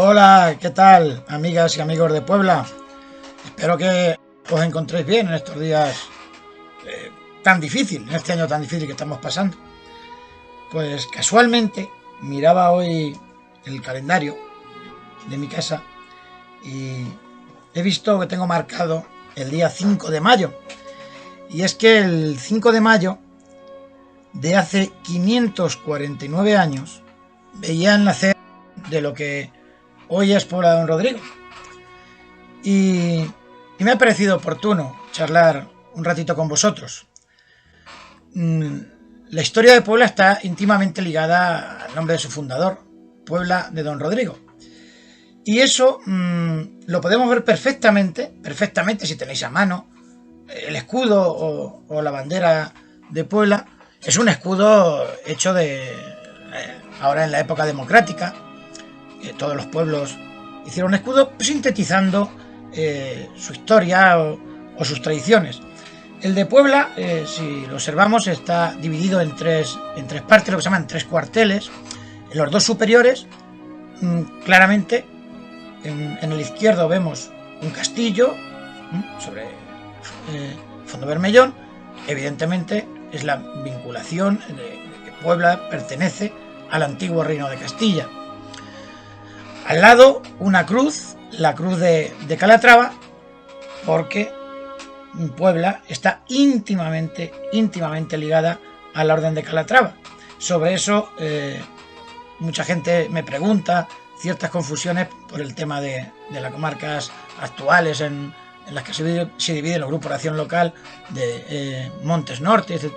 Hola, ¿qué tal, amigas y amigos de Puebla? Espero que os encontréis bien en estos días tan difíciles, en este año tan difícil que estamos pasando. Pues casualmente miraba hoy el calendario de mi casa y he visto que tengo marcado el día 5 de mayo. Y es que el 5 de mayo de hace 549 años veía el nacer de lo que hoy es Puebla de Don Rodrigo. Y me ha parecido oportuno charlar un ratito con vosotros. La historia de Puebla está íntimamente ligada al nombre de su fundador, Puebla de Don Rodrigo. Y eso lo podemos ver perfectamente si tenéis a mano el escudo o la bandera de Puebla. Es un escudo hecho ahora en la época democrática. Todos los pueblos hicieron un escudo sintetizando su historia o sus tradiciones. El de Puebla, si lo observamos, está dividido en tres partes, lo que se llaman tres cuarteles. En los dos superiores, claramente, en el izquierdo vemos un castillo sobre fondo vermellón. Evidentemente es la vinculación de que Puebla pertenece al antiguo reino de Castilla. Al lado una cruz, la cruz de Calatrava, porque Puebla está íntimamente ligada a la Orden de Calatrava. Sobre eso mucha gente me pregunta, ciertas confusiones por el tema de las comarcas actuales en las que se dividen los grupos de acción local de Montes Norte, este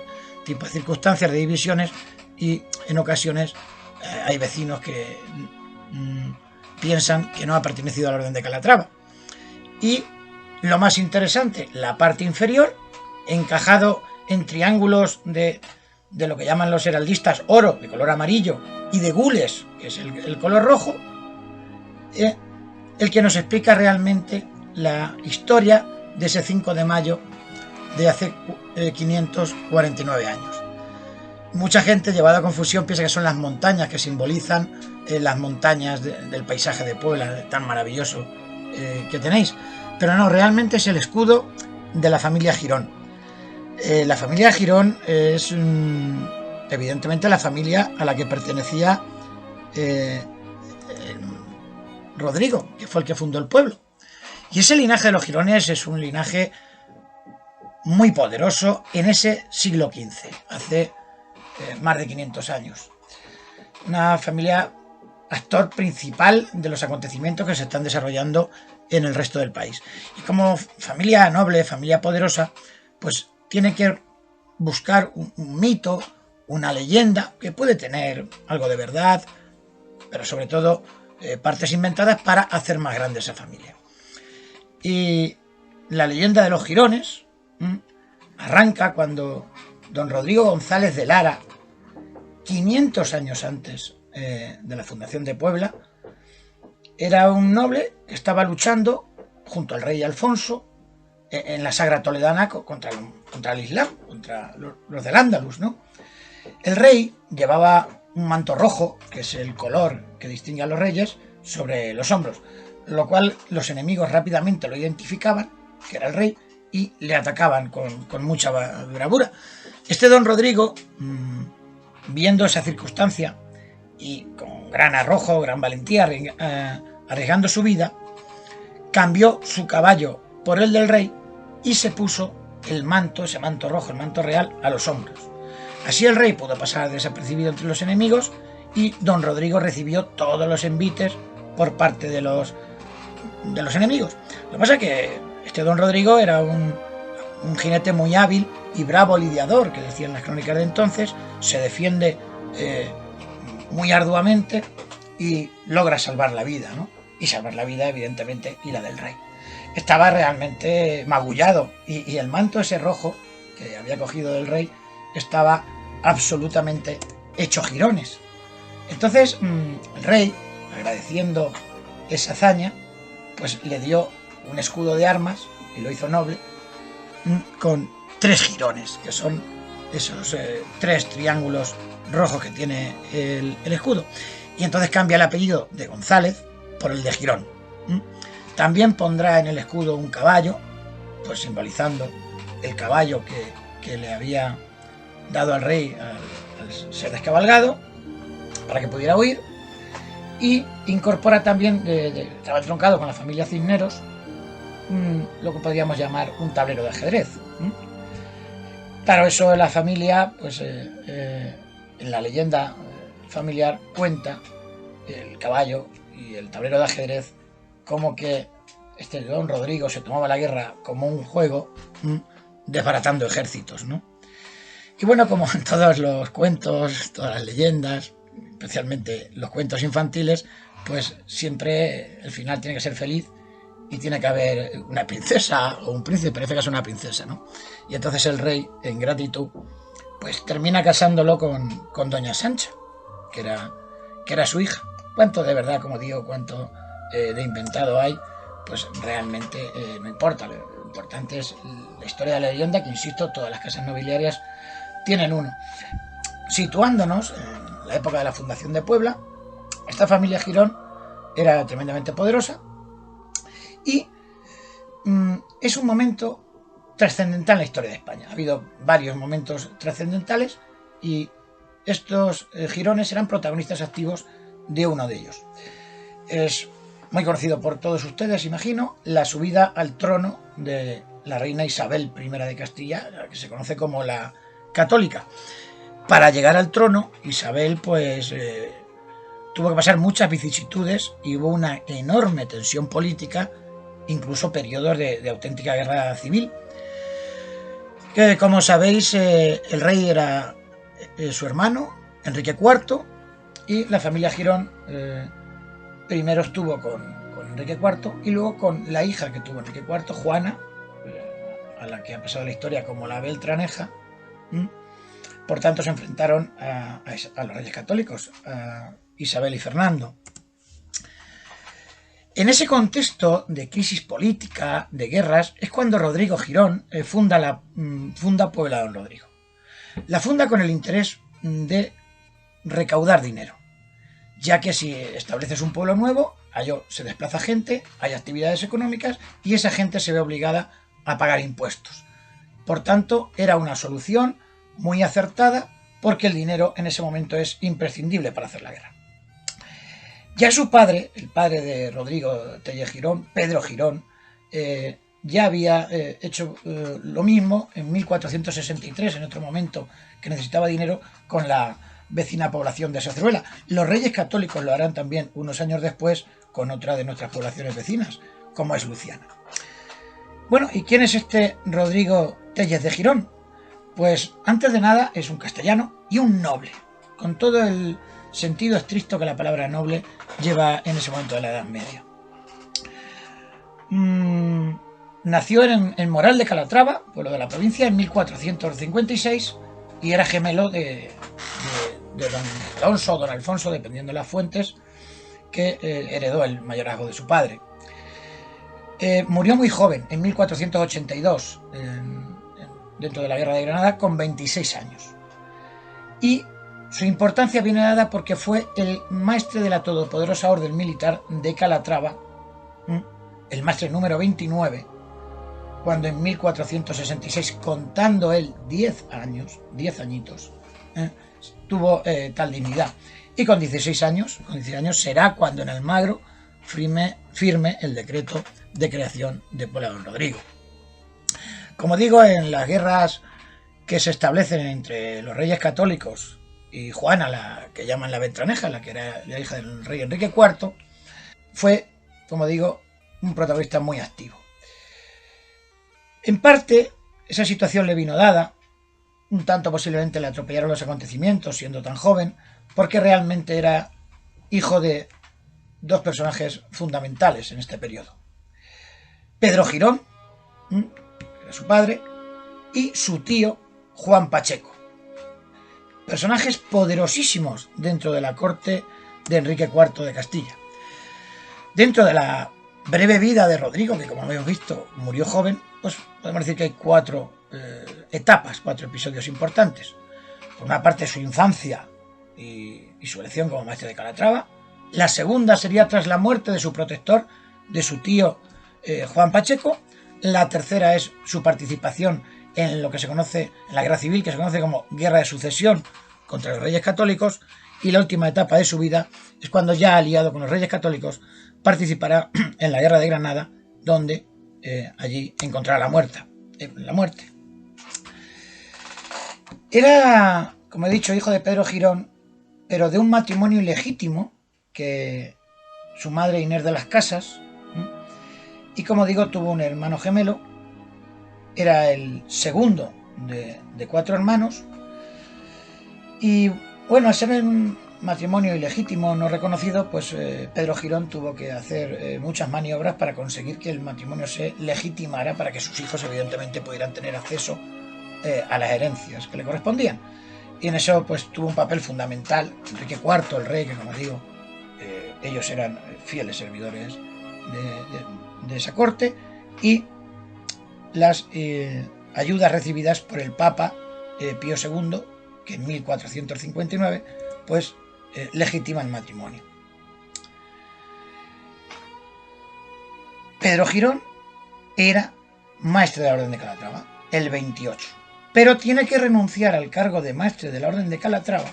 tipo de circunstancias, de divisiones, y en ocasiones hay vecinos que piensan que no ha pertenecido a la Orden de Calatrava. Y lo más interesante, la parte inferior, encajado en triángulos de lo que llaman los heraldistas oro, de color amarillo, y de gules, que es el color rojo, el que nos explica realmente la historia de ese 5 de mayo de hace 549 años. Mucha gente, llevada a confusión, piensa que son las montañas que simbolizan las montañas del paisaje de Puebla, tan maravilloso que tenéis. Pero no, realmente es el escudo de la familia Girón. La familia Girón es evidentemente la familia a la que pertenecía Rodrigo, que fue el que fundó el pueblo. Y ese linaje de los Girones es un linaje muy poderoso en ese siglo XV, hace más de 500 años. Una familia actor principal de los acontecimientos que se están desarrollando en el resto del país. Y como familia noble, familia poderosa, pues tiene que buscar un mito, una leyenda, que puede tener algo de verdad, pero sobre todo partes inventadas para hacer más grande esa familia. Y la leyenda de los Girones arranca cuando don Rodrigo González de Lara, 500 años antes de la fundación de Puebla, era un noble que estaba luchando junto al rey Alfonso en la sagra toledana contra el Islam, contra los del Andalus, ¿no? El rey llevaba un manto rojo, que es el color que distingue a los reyes, sobre los hombros, lo cual los enemigos rápidamente lo identificaban, que era el rey, y le atacaban con mucha bravura. Este don Rodrigo, viendo esa circunstancia y con gran arrojo, gran valentía, arriesgando su vida, cambió su caballo por el del rey y se puso el manto, ese manto rojo, el manto real, a los hombros. Así el rey pudo pasar desapercibido entre los enemigos y don Rodrigo recibió todos los envites por parte de los enemigos. Lo que pasa es que este don Rodrigo era un jinete muy hábil y bravo lidiador, que decían las crónicas de entonces, se defiende muy arduamente y logra salvar la vida, ¿no? Y salvar la vida, evidentemente, y la del rey. Estaba realmente magullado y el manto ese rojo que había cogido del rey estaba absolutamente hecho jirones. Entonces el rey, agradeciendo esa hazaña, pues le dio un escudo de armas y lo hizo noble con 3 jirones, que son esos 3 triángulos rojos que tiene el escudo. Y entonces cambia el apellido de González por el de Girón. También pondrá en el escudo un caballo, pues simbolizando el caballo que le había dado al rey al ser descabalgado, para que pudiera huir. Y incorpora también, estaba entroncado con la familia Cisneros, lo que podríamos llamar un tablero de ajedrez. Claro, eso de la familia, pues en la leyenda familiar cuenta el caballo y el tablero de ajedrez como que este don Rodrigo se tomaba la guerra como un juego, desbaratando ejércitos, ¿no? Y bueno, como en todos los cuentos, todas las leyendas, especialmente los cuentos infantiles, pues siempre el final tiene que ser feliz y tiene que haber una princesa o un príncipe, en este caso una princesa, ¿no? Y entonces el rey, en gratitud, pues termina casándolo con doña Sancha, que era su hija. Cuánto de verdad, como digo, cuánto de inventado hay, pues realmente no importa. Lo importante es la historia de la leyenda, que insisto, todas las casas nobiliarias tienen uno. Situándonos en la época de la fundación de Puebla, esta familia Girón era tremendamente poderosa y es un momento trascendental en la historia de España. Ha habido varios momentos trascendentales y estos Girones eran protagonistas activos de uno de ellos. Es muy conocido por todos ustedes, imagino, la subida al trono de la reina Isabel I de Castilla, que se conoce como la Católica. Para llegar al trono, Isabel pues tuvo que pasar muchas vicisitudes y hubo una enorme tensión política, incluso periodos de auténtica guerra civil. Que, como sabéis, el rey era su hermano, Enrique IV, y la familia Girón primero estuvo con Enrique IV y luego con la hija que tuvo Enrique IV, Juana, a la que ha pasado la historia como la Beltraneja. Por tanto, se enfrentaron a los reyes católicos, a Isabel y Fernando. En ese contexto de crisis política, de guerras, es cuando Rodrigo Girón funda Puebla don Rodrigo. La funda con el interés de recaudar dinero, ya que si estableces un pueblo nuevo, se desplaza gente, hay actividades económicas y esa gente se ve obligada a pagar impuestos. Por tanto, era una solución muy acertada porque el dinero en ese momento es imprescindible para hacer la guerra. Ya su padre, el padre de Rodrigo Tellez Girón, Pedro Girón, ya había hecho lo mismo en 1463, en otro momento que necesitaba dinero, con la vecina población de Sacruela. Los reyes católicos lo harán también unos años después con otra de nuestras poblaciones vecinas, como es Luciana. Bueno, ¿y quién es este Rodrigo Tellez de Girón? Pues antes de nada es un castellano y un noble, con todo el sentido estricto que la palabra noble lleva en ese momento de la Edad Media. Nació en Moral de Calatrava, pueblo de la provincia, en 1456 y era gemelo de don Alonso o don Alfonso, dependiendo de las fuentes, que heredó el mayorazgo de su padre. Murió muy joven, en 1482, dentro de la Guerra de Granada, con 26 años. Y su importancia viene dada porque fue el maestre de la todopoderosa orden militar de Calatrava, el maestre número 29, cuando en 1466, contando él 10 añitos, tuvo tal dignidad. Y con 16 años será cuando en Almagro firme el decreto de creación de Puebla don Rodrigo. Como digo, en las guerras que se establecen entre los reyes católicos y Juana, la que llaman la Beltraneja, la que era la hija del rey Enrique IV, fue, como digo, un protagonista muy activo. En parte, esa situación le vino dada, un tanto posiblemente le atropellaron los acontecimientos siendo tan joven, porque realmente era hijo de dos personajes fundamentales en este periodo. Pedro Girón, que era su padre, y su tío Juan Pacheco. Personajes poderosísimos dentro de la corte de Enrique IV de Castilla. Dentro de la breve vida de Rodrigo, que como hemos visto murió joven, pues podemos decir que hay cuatro etapas, cuatro episodios importantes. Por una parte, su infancia y su elección como maestre de Calatrava. La segunda sería tras la muerte de su protector, de su tío Juan Pacheco. La tercera es su participación en lo que se conoce, en la guerra civil, que se conoce como Guerra de Sucesión contra los Reyes Católicos. Y la última etapa de su vida es cuando, ya aliado con los Reyes Católicos, participará en la Guerra de Granada, donde allí encontrará la muerte. Era, como he dicho, hijo de Pedro Girón, pero de un matrimonio ilegítimo, que su madre Inés de las Casas, y como digo, tuvo un hermano gemelo. Era el segundo de 4 hermanos, y bueno, al ser un matrimonio ilegítimo no reconocido, pues Pedro Girón tuvo que hacer muchas maniobras para conseguir que el matrimonio se legitimara, para que sus hijos evidentemente pudieran tener acceso a las herencias que le correspondían. Y en eso pues tuvo un papel fundamental Enrique IV, el rey, que como digo, ellos eran fieles servidores de esa corte, y las ayudas recibidas por el Papa Pío II, que en 1459 pues legitima el matrimonio. Pedro Girón era maestre de la Orden de Calatrava el 28, pero tiene que renunciar al cargo de maestre de la Orden de Calatrava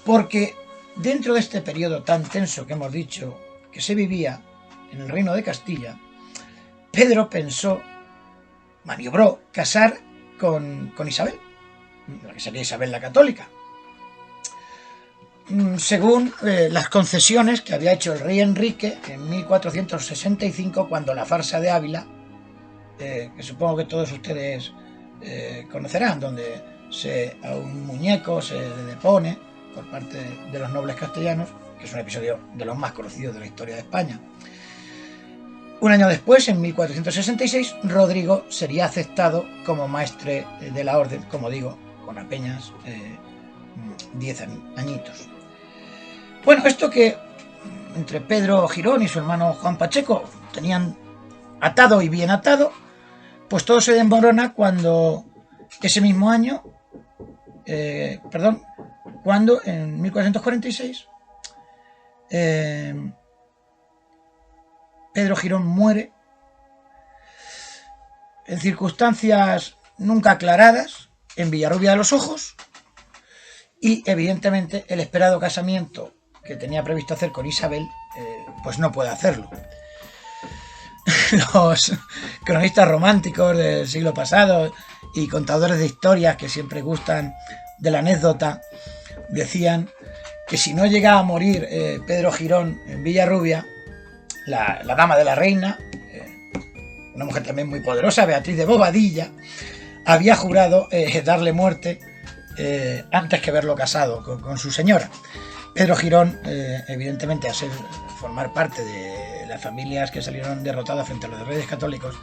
porque dentro de este periodo tan tenso que hemos dicho que se vivía en el Reino de Castilla, Pedro maniobró casar con Isabel, la que sería Isabel la Católica, según las concesiones que había hecho el rey Enrique en 1465, cuando la farsa de Ávila, que supongo que todos ustedes conocerán, donde a un muñeco se le depone por parte de los nobles castellanos, que es un episodio de los más conocidos de la historia de España. Un año después, en 1466, Rodrigo sería aceptado como maestre de la orden, como digo, con apenas 10 añitos. Bueno, esto que entre Pedro Girón y su hermano Juan Pacheco tenían atado y bien atado, pues todo se desmorona cuando ese mismo año, cuando en 1446 Pedro Girón muere en circunstancias nunca aclaradas en Villarrubia de los Ojos, y evidentemente el esperado casamiento que tenía previsto hacer con Isabel pues no puede hacerlo. Los cronistas románticos del siglo pasado y contadores de historias que siempre gustan de la anécdota decían que si no llegaba a morir Pedro Girón en Villarrubia, la dama de la reina, una mujer también muy poderosa, Beatriz de Bobadilla, había jurado darle muerte antes que verlo casado con su señora. Pedro Girón, evidentemente, al formar parte de las familias que salieron derrotadas frente a los Reyes Católicos,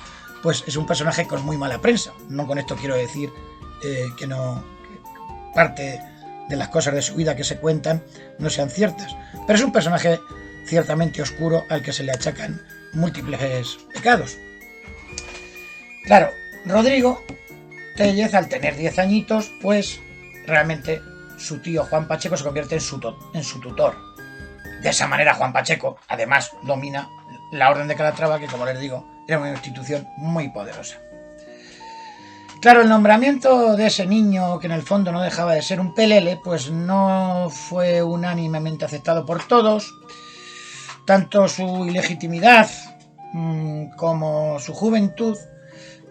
pues es un personaje con muy mala prensa. No con esto quiero decir que parte de las cosas de su vida que se cuentan no sean ciertas, pero es un personaje ciertamente oscuro al que se le achacan múltiples pecados. Claro, Rodrigo Tellez, al tener 10 añitos, pues realmente su tío Juan Pacheco se convierte en su tutor. De esa manera Juan Pacheco además domina la Orden de Calatrava, que como les digo era una institución muy poderosa. Claro, el nombramiento de ese niño, que en el fondo no dejaba de ser un pelele, pues no fue unánimemente aceptado por todos. Tanto su ilegitimidad como su juventud,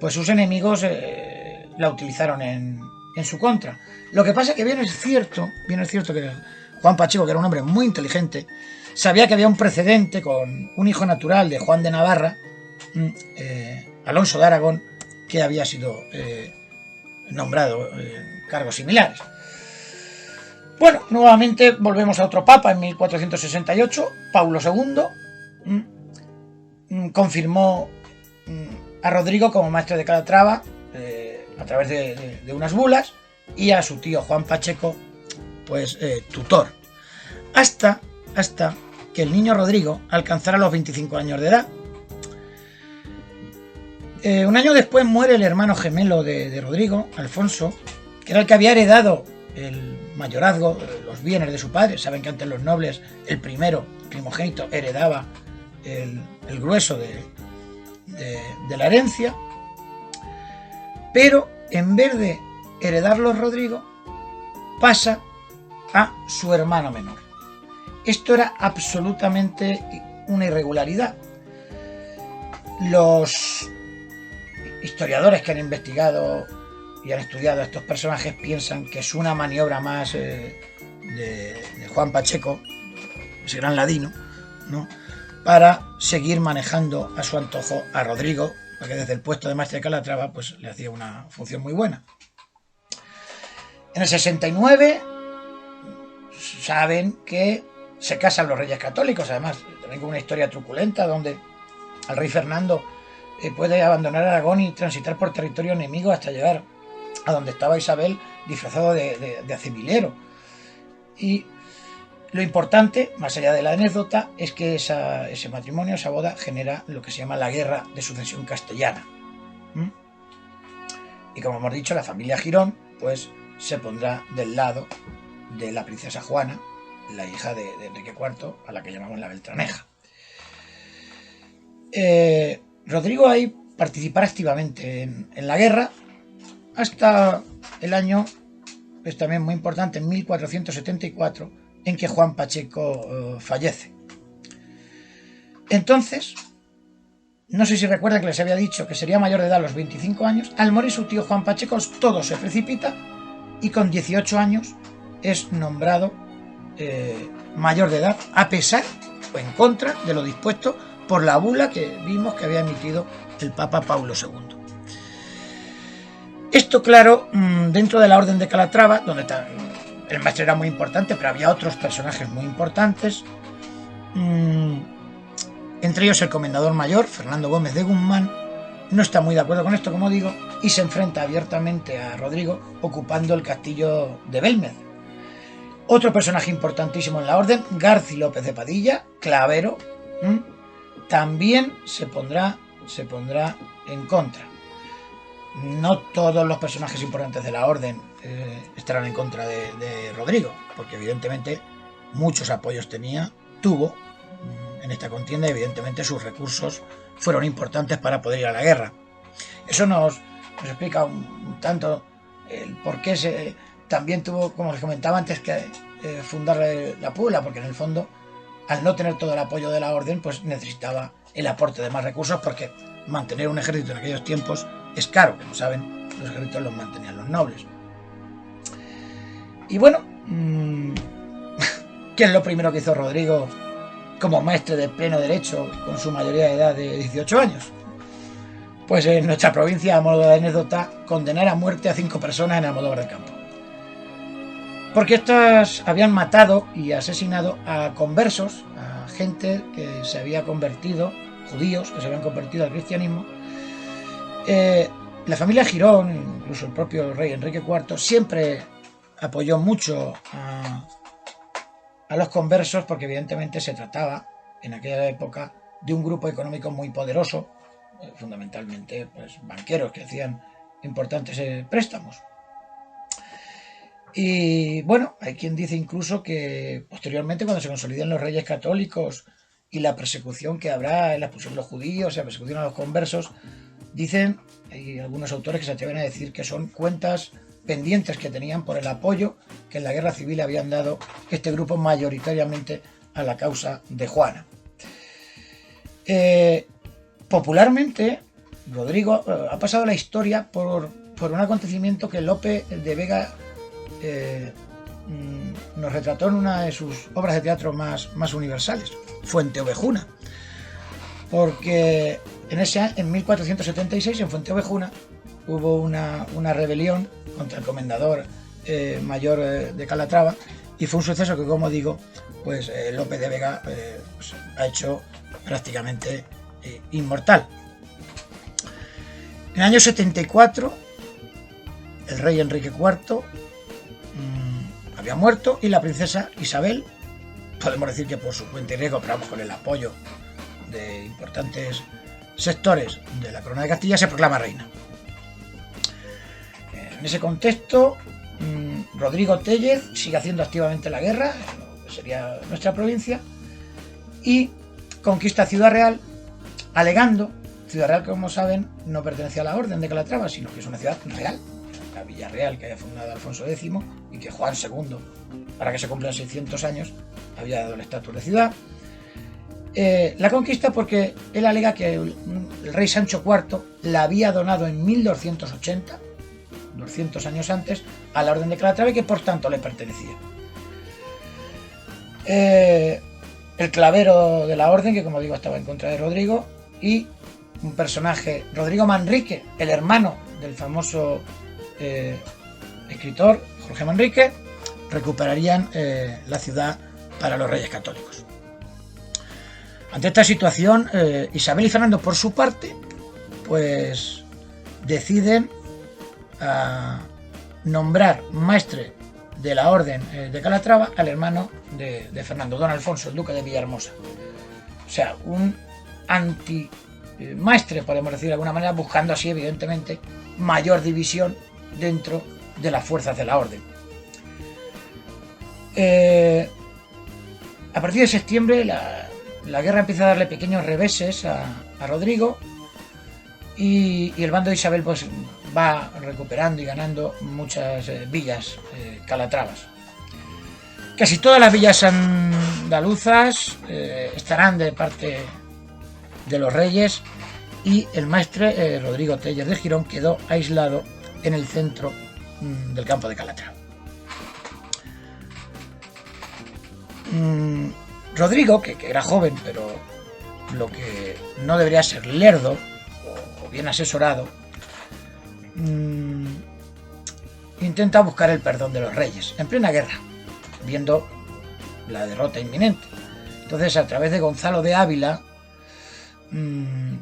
pues sus enemigos la utilizaron en su contra. Lo que pasa es que bien es cierto que Juan Pacheco, que era un hombre muy inteligente, sabía que había un precedente con un hijo natural de Juan de Navarra, Alonso de Aragón, que había sido nombrado en cargos similares. Bueno, nuevamente volvemos a otro papa en 1468, Paulo II, confirmó a Rodrigo como maestre de Calatrava a través de unas bulas, y a su tío Juan Pacheco pues tutor, hasta que el niño Rodrigo alcanzara los 25 años de edad. Un año después muere el hermano gemelo de Rodrigo, Alfonso, que era el que había heredado el mayorazgo, los bienes de su padre. Saben que antes los nobles, el primogénito, heredaba el grueso de la herencia, pero en vez de heredarlo Rodrigo, pasa a su hermano menor. Esto era absolutamente una irregularidad. Los historiadores que han investigado y han estudiado a estos personajes piensan que es una maniobra más de Juan Pacheco, ese gran ladino, ¿no?, para seguir manejando a su antojo a Rodrigo, porque desde el puesto de maestre de Calatrava pues le hacía una función muy buena. En el 69 saben que se casan los reyes católicos, además también con una historia truculenta donde al rey Fernando puede abandonar Aragón y transitar por territorio enemigo hasta llegar a donde estaba Isabel, disfrazado de acivilero. Y lo importante, más allá de la anécdota, es que ese matrimonio, esa boda, genera lo que se llama la Guerra de Sucesión Castellana. Y como hemos dicho, la familia Girón pues se pondrá del lado de la princesa Juana, la hija de Enrique IV, a la que llamamos la Beltraneja. Rodrigo ahí participará activamente en la guerra hasta el año, es también muy importante, en 1474, en que Juan Pacheco fallece. Entonces, no sé si recuerdan que les había dicho que sería mayor de edad a los 25 años. Al morir su tío Juan Pacheco, todo se precipita y con 18 años es nombrado mayor de edad, a pesar o en contra de lo dispuesto por la bula que vimos que había emitido el Papa Paulo II. Esto, claro, dentro de la Orden de Calatrava, donde el maestre era muy importante, pero había otros personajes muy importantes, entre ellos el comendador mayor, Fernando Gómez de Guzmán, no está muy de acuerdo con esto, como digo, y se enfrenta abiertamente a Rodrigo, ocupando el castillo de Belmez. Otro personaje importantísimo en la orden, Garci López de Padilla, clavero, también se pondrá en contra. No todos los personajes importantes de la orden estarán en contra de Rodrigo, porque evidentemente muchos apoyos tuvo en esta contienda y evidentemente sus recursos fueron importantes para poder ir a la guerra. Eso nos explica un tanto el por qué también tuvo, como les comentaba antes, que fundar la Puebla, porque en el fondo, al no tener todo el apoyo de la orden, pues necesitaba el aporte de más recursos, porque mantener un ejército en aquellos tiempos es caro, como saben, los ejércitos los mantenían los nobles. Y bueno, ¿qué es lo primero que hizo Rodrigo como maestre de pleno derecho con su mayoría de edad de 18 años? Pues en nuestra provincia, a modo de anécdota, condenar a muerte a 5 personas en Almodóvar del Campo. Porque estas habían matado y asesinado a conversos, a gente que se había convertido, judíos que se habían convertido al cristianismo. La familia Girón, incluso el propio rey Enrique IV, siempre apoyó mucho a los conversos, porque evidentemente se trataba en aquella época de un grupo económico muy poderoso, fundamentalmente pues banqueros que hacían importantes préstamos. Y bueno, hay quien dice incluso que posteriormente, cuando se consoliden los reyes católicos y la persecución que habrá en la expulsión de los judíos y la persecución a los conversos, dicen, hay algunos autores que se atreven a decir que son cuentas pendientes que tenían por el apoyo que en la guerra civil habían dado este grupo mayoritariamente a la causa de Juana. Popularmente, Rodrigo ha pasado la historia por un acontecimiento que Lope de Vega nos retrató en una de sus obras de teatro más universales, Fuenteovejuna. Porque en 1476, en Fuenteovejuna, hubo una rebelión contra el comendador mayor de Calatrava, y fue un suceso que, como digo, pues Lope de Vega pues, ha hecho prácticamente inmortal. En el año 74, el rey Enrique IV había muerto y la princesa Isabel, podemos decir que por su cuenta y riesgo, pero vamos, con el apoyo de importantes sectores de la corona de Castilla, se proclama reina. En ese contexto, Rodrigo Tellez sigue haciendo activamente la guerra, que sería nuestra provincia, y conquista Ciudad Real, alegando, Ciudad Real, como saben, no pertenecía a la Orden de Calatrava, sino que es una ciudad real, la Villa Real que había fundado Alfonso X y que Juan II, para que se cumplan 600 años, había dado el estatus de ciudad. La conquista porque él alega que el rey Sancho IV la había donado en 1280, 200 años antes, a la Orden de Calatrava y que por tanto le pertenecía. El clavero de la Orden, que como digo estaba en contra de Rodrigo, y un personaje, Rodrigo Manrique, el hermano del famoso escritor Jorge Manrique, recuperarían la ciudad para los Reyes Católicos. Ante esta situación, Isabel y Fernando, por su parte, pues deciden nombrar maestre de la Orden de Calatrava al hermano de Fernando, don Alfonso, el duque de Villahermosa. O sea, un anti-maestre, podemos decir de alguna manera, buscando así, evidentemente, mayor división dentro de las fuerzas de la Orden. A partir de septiembre, la guerra empieza a darle pequeños reveses a Rodrigo y el bando de Isabel pues va recuperando y ganando muchas villas calatravas. Casi todas las villas andaluzas estarán de parte de los reyes y el maestre Rodrigo Tellez de Girón quedó aislado en el centro del campo de Calatrava. Rodrigo, que era joven, pero lo que no debería ser lerdo o bien asesorado, intenta buscar el perdón de los reyes en plena guerra, viendo la derrota inminente. Entonces, a través de Gonzalo de Ávila,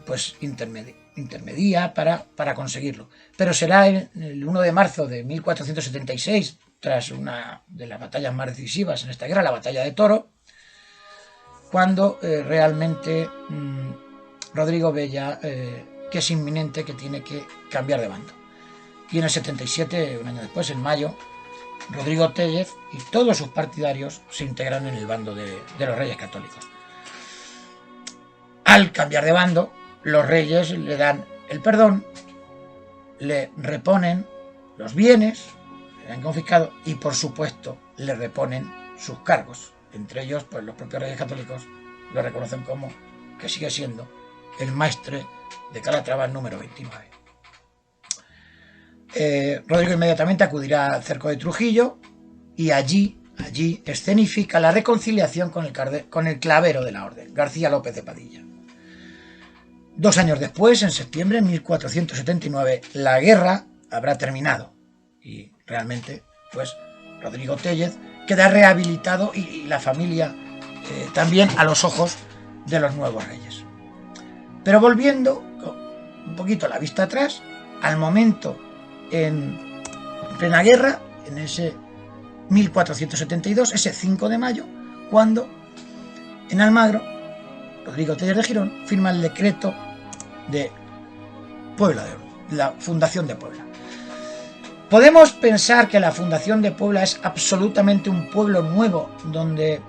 pues intermedia para conseguirlo. Pero será el 1 de marzo de 1476, tras una de las batallas más decisivas en esta guerra, la batalla de Toro, cuando realmente Rodrigo ve ya que es inminente, que tiene que cambiar de bando. Y en el 77, un año después, en mayo, Rodrigo Tellez y todos sus partidarios se integran en el bando de los Reyes Católicos. Al cambiar de bando, los reyes le dan el perdón, le reponen los bienes que le han confiscado y, por supuesto, le reponen sus cargos. Entre ellos, pues los propios Reyes Católicos lo reconocen como que sigue siendo el maestre de Calatrava número 29. Rodrigo inmediatamente acudirá al cerco de Trujillo y allí escenifica la reconciliación con el clavero de la Orden, García López de Padilla. 2 años después, en septiembre de 1479, la guerra habrá terminado y realmente, pues, Rodrigo Tellez queda rehabilitado y la familia también a los ojos de los nuevos reyes. Pero volviendo un poquito la vista atrás, al momento en plena guerra, en ese 1472, ese 5 de mayo, cuando en Almagro, Rodrigo Tellez de Girón firma el decreto de Puebla, de la fundación de Puebla. Podemos pensar que la fundación de Puebla es absolutamente un pueblo nuevo, donde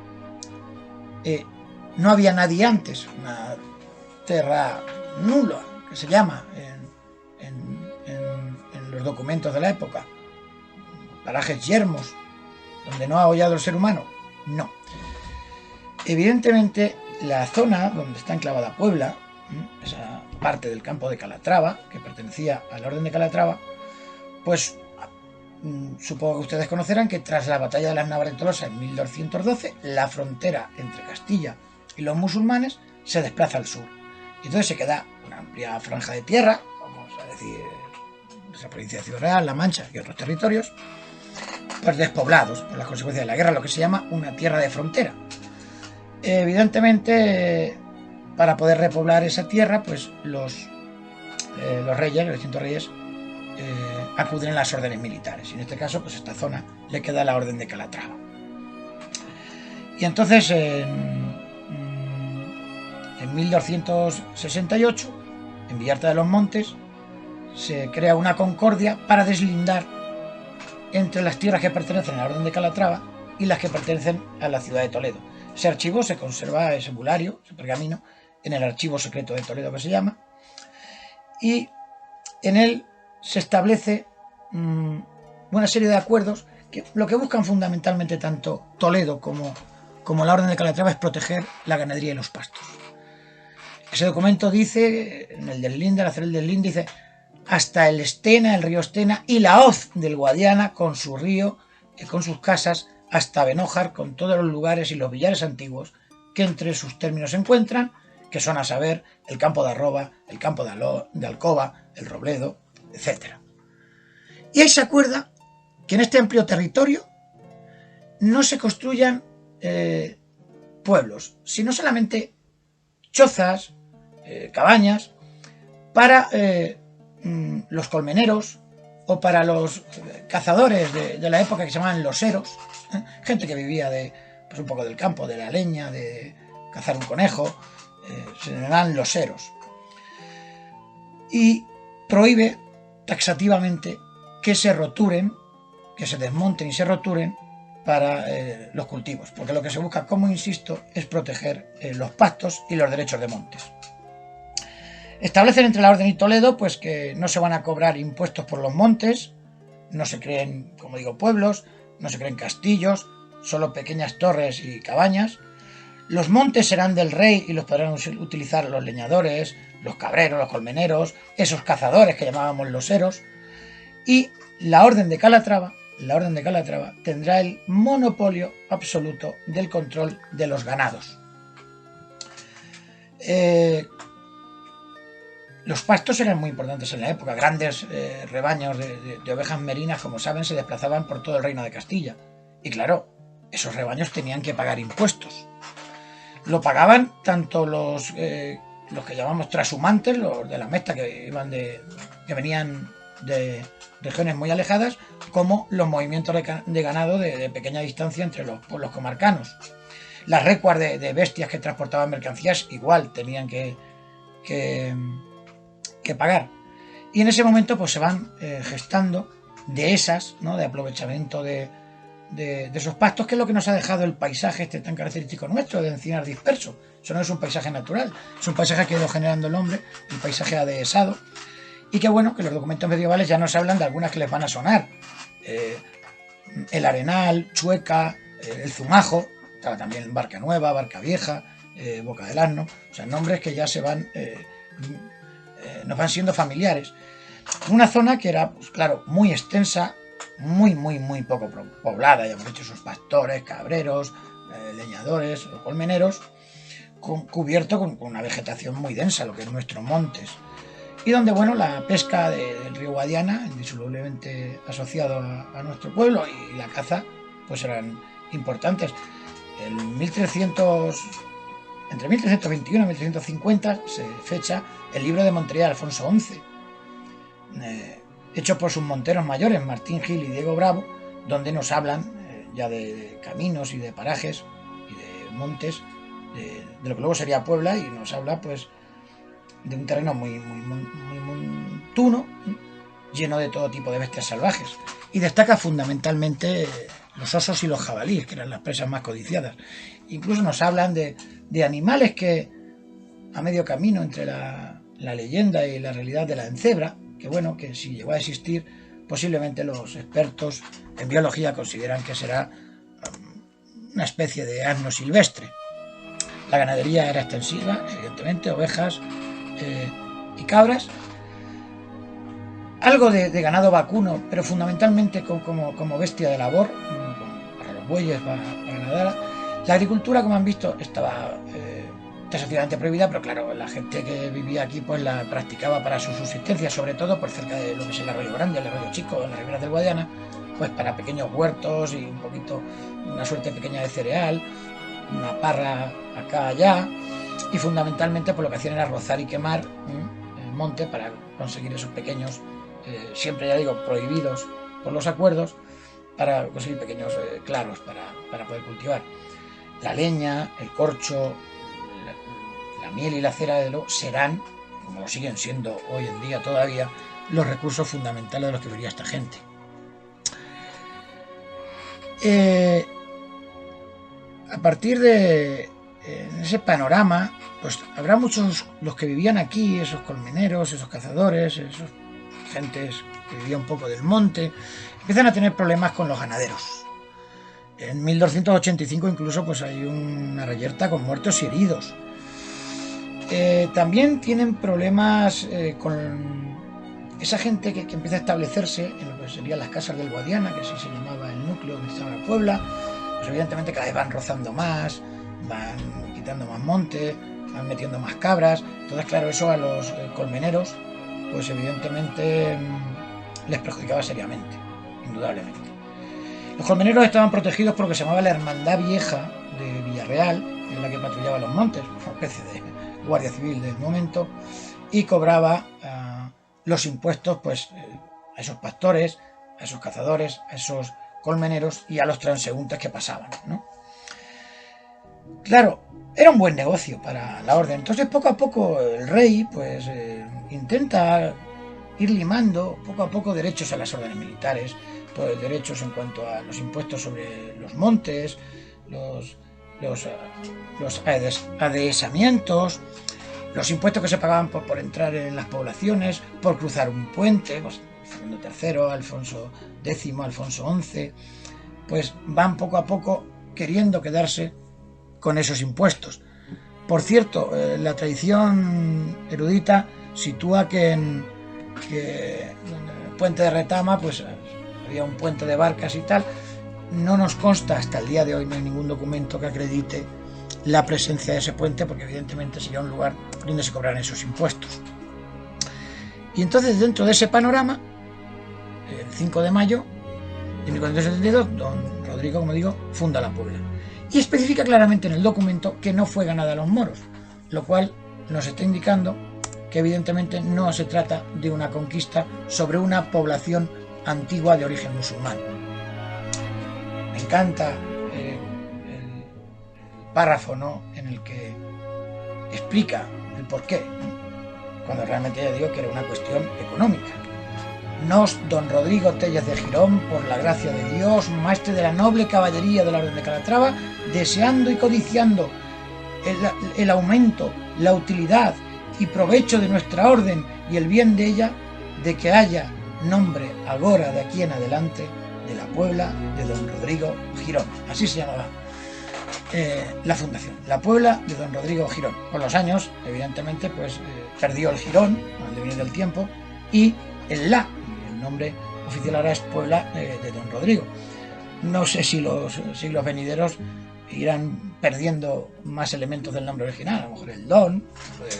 no había nadie antes, una terra nula, que se llama en los documentos de la época, parajes yermos, donde no ha hollado el ser humano. No. Evidentemente, la zona donde está enclavada Puebla, esa parte del campo de Calatrava, que pertenecía a la Orden de Calatrava, pues supongo que ustedes conocerán que tras la batalla de las Navas de Tolosa en 1212, la frontera entre Castilla y los musulmanes se desplaza al sur. Y entonces se queda una amplia franja de tierra, vamos a decir, nuestra provincia de Ciudad Real, La Mancha y otros territorios, pues despoblados por las consecuencias de la guerra, lo que se llama una tierra de frontera. Evidentemente, para poder repoblar esa tierra, pues los reyes, los distintos reyes, acuden a las órdenes militares. Y en este caso, pues esta zona le queda la Orden de Calatrava. Y entonces, en 1268, en Villarta de los Montes, se crea una concordia para deslindar entre las tierras que pertenecen a la Orden de Calatrava y las que pertenecen a la ciudad de Toledo. Ese archivo se conserva, ese bulario, ese pergamino, en el Archivo Secreto de Toledo, que se llama, y en él se establece una serie de acuerdos que lo que buscan fundamentalmente tanto Toledo como la Orden de Calatrava es proteger la ganadería y los pastos. Ese documento dice, en el deslinde, al hacer el deslinde, dice hasta el Estena, el río Estena, y la hoz del Guadiana con su río, con sus casas, hasta Benójar, con todos los lugares y los villares antiguos que entre sus términos se encuentran, que son a saber el campo de Arroba, el campo de Alcoba, el Robledo, etc. Y ahí se acuerda que en este amplio territorio no se construyan pueblos, sino solamente chozas, cabañas, para los colmeneros o para los cazadores de la época que se llamaban loseros, gente que vivía de pues un poco del campo, de la leña, de cazar un conejo, se llamaban loseros. Y prohíbe taxativamente que se roturen, que se desmonten y se roturen para los cultivos, porque lo que se busca, como insisto, es proteger los pastos y los derechos de montes. Establecen entre la Orden y Toledo pues que no se van a cobrar impuestos por los montes, no se creen, como digo, pueblos, no se creen castillos, solo pequeñas torres y cabañas. Los montes serán del rey y los podrán utilizar los leñadores, los cabreros, los colmeneros, esos cazadores que llamábamos loseros. Y la Orden de Calatrava tendrá el monopolio absoluto del control de los ganados. Los pastos eran muy importantes en la época. Grandes rebaños de ovejas merinas, como saben, se desplazaban por todo el reino de Castilla. Y claro, esos rebaños tenían que pagar impuestos. Lo pagaban tanto los que llamamos trashumantes, los de la Mesta, que venían de regiones muy alejadas, como los movimientos de ganado de pequeña distancia entre los pueblos comarcanos. Las recuas de bestias que transportaban mercancías igual tenían que pagar. Y en ese momento pues se van gestando dehesas, ¿no?, de aprovechamiento de esos pastos, que es lo que nos ha dejado el paisaje este tan característico nuestro de encinar disperso. Eso no es un paisaje natural, es un paisaje que ha ido generando el hombre, el paisaje adhesado. Y qué bueno que los documentos medievales ya nos hablan de algunas que les van a sonar. El Arenal, Chueca, el Zumajo, estaba también Barca Nueva, Barca Vieja, Boca del Asno, o sea, nombres que ya se van nos van siendo familiares. Una zona que era, pues claro, muy extensa, muy poco poblada, ya hemos dicho, sus pastores, cabreros, leñadores, colmeneros, cubierto con una vegetación muy densa, lo que es nuestros montes. Y donde, bueno, la pesca del río Guadiana, indisolublemente asociado a nuestro pueblo, y la caza, pues eran importantes. Entre 1321 y 1350 se fecha el libro de Montería de Alfonso XI, hecho por sus monteros mayores, Martín Gil y Diego Bravo, donde nos hablan ya de caminos y de parajes y de montes, de lo que luego sería Puebla, y nos habla pues de un terreno muy montuno, lleno de todo tipo de bestias salvajes, y destaca fundamentalmente los osos y los jabalíes, que eran las presas más codiciadas. Incluso nos hablan de animales que a medio camino entre la leyenda y la realidad de la encebra, que bueno, que si llegó a existir, posiblemente los expertos en biología consideran que será una especie de asno silvestre. La ganadería era extensiva, evidentemente, ovejas y cabras, algo de ganado vacuno, pero fundamentalmente como bestia de labor, para los bueyes, para nadar. La agricultura, como han visto, estaba taxativamente prohibida, pero claro, la gente que vivía aquí pues la practicaba para su subsistencia, sobre todo por cerca de lo que es el Arroyo Grande, el Arroyo Chico, en las riberas del Guadiana, pues para pequeños huertos y un poquito, una suerte pequeña de cereal, una parra acá allá, y fundamentalmente pues lo que hacían era rozar y quemar el monte para conseguir esos pequeños, siempre ya digo, prohibidos por los acuerdos, para conseguir pequeños claros para poder cultivar. La leña, el corcho, la miel y la cera de lo serán, como lo siguen siendo hoy en día todavía, los recursos fundamentales de los que vivía esta gente. A partir de ese panorama, pues habrá muchos, los que vivían aquí, esos colmeneros, esos cazadores, esos gentes que vivían un poco del monte, empiezan a tener problemas con los ganaderos. En 1285 incluso pues hay una reyerta con muertos y heridos. También tienen problemas con esa gente que empieza a establecerse en lo que serían las casas del Guadiana, que así se llamaba el núcleo donde estaba la Puebla. Pues evidentemente cada vez van rozando más, van quitando más monte, van metiendo más cabras. Entonces, claro, eso a los colmeneros, pues evidentemente les perjudicaba seriamente, indudablemente. Los colmeneros estaban protegidos por lo que se llamaba la Hermandad Vieja de Villarreal, en la que patrullaba los montes, una especie de guardia civil del momento, y cobraba los impuestos pues a esos pastores, a esos cazadores, a esos colmeneros y a los transeúntes que pasaban, ¿no? Claro, era un buen negocio para la orden. Entonces, poco a poco el rey pues intenta ir limando poco a poco derechos a las órdenes militares, pues, derechos en cuanto a los impuestos sobre los montes, los adhesamientos, los impuestos que se pagaban por entrar en las poblaciones, por cruzar un puente, pues, Fernando III, Alfonso X, Alfonso XI, pues van poco a poco queriendo quedarse con esos impuestos. Por cierto, la tradición erudita sitúa que en el puente de Retama pues había un puente de barcas y tal. No nos consta hasta el día de hoy, no hay ningún documento que acredite la presencia de ese puente, porque evidentemente sería un lugar donde se cobraran esos impuestos. Y entonces, dentro de ese panorama, el 5 de mayo de 1472, don Rodrigo, como digo, funda la Puebla. Y especifica claramente en el documento que no fue ganada a los moros, lo cual nos está indicando que evidentemente no se trata de una conquista sobre una población antigua de origen musulmán. Me encanta el párrafo, ¿no?, en el que explica el porqué, cuando realmente ya digo que era una cuestión económica. Nos, don Rodrigo Tellez de Girón, por la gracia de Dios, maestre de la noble caballería de la Orden de Calatrava, deseando y codiciando el aumento, la utilidad y provecho de nuestra orden y el bien de ella, de que haya nombre agora de aquí en adelante de la Puebla de don Rodrigo Girón. Así se llamaba la fundación, la Puebla de don Rodrigo Girón. Con los años, evidentemente, pues perdió el Girón, al devenir del tiempo, y el nombre oficial ahora es Puebla de don Rodrigo. No sé si los siglos venideros irán perdiendo más elementos del nombre original. A lo mejor el don puede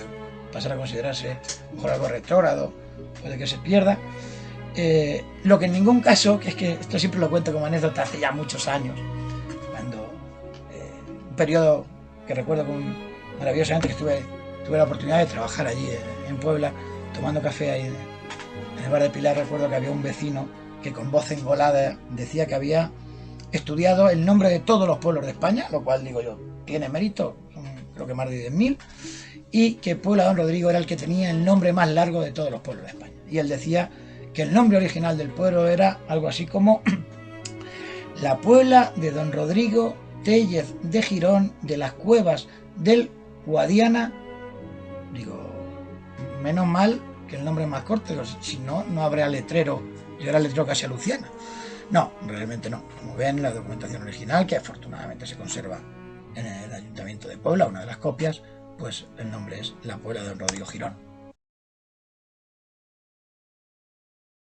pasar a considerarse a lo mejor algo retrógrado, puede que se pierda. Lo que en ningún caso, que es que esto siempre lo cuento como anécdota, hace ya muchos años, cuando un periodo que recuerdo maravillosamente, que tuve la oportunidad de trabajar allí en Puebla, tomando café ahí en el bar de Pilar. Recuerdo que había un vecino que con voz engolada decía que había estudiado el nombre de todos los pueblos de España, lo cual, digo yo, tiene mérito, creo que más de 10.000, y que Puebla de don Rodrigo era el que tenía el nombre más largo de todos los pueblos de España. Y él decía que el nombre original del pueblo era algo así como la Puebla de don Rodrigo Tellez de Girón, de las cuevas del Guadiana. Digo, menos mal que el nombre es más corto, si no, no habría letrero, llegará el letrero casi a Luciana. No, realmente no. Como ven, la documentación original, que afortunadamente se conserva en el Ayuntamiento de Puebla, una de las copias, pues el nombre es la Puebla de don Rodrigo Girón.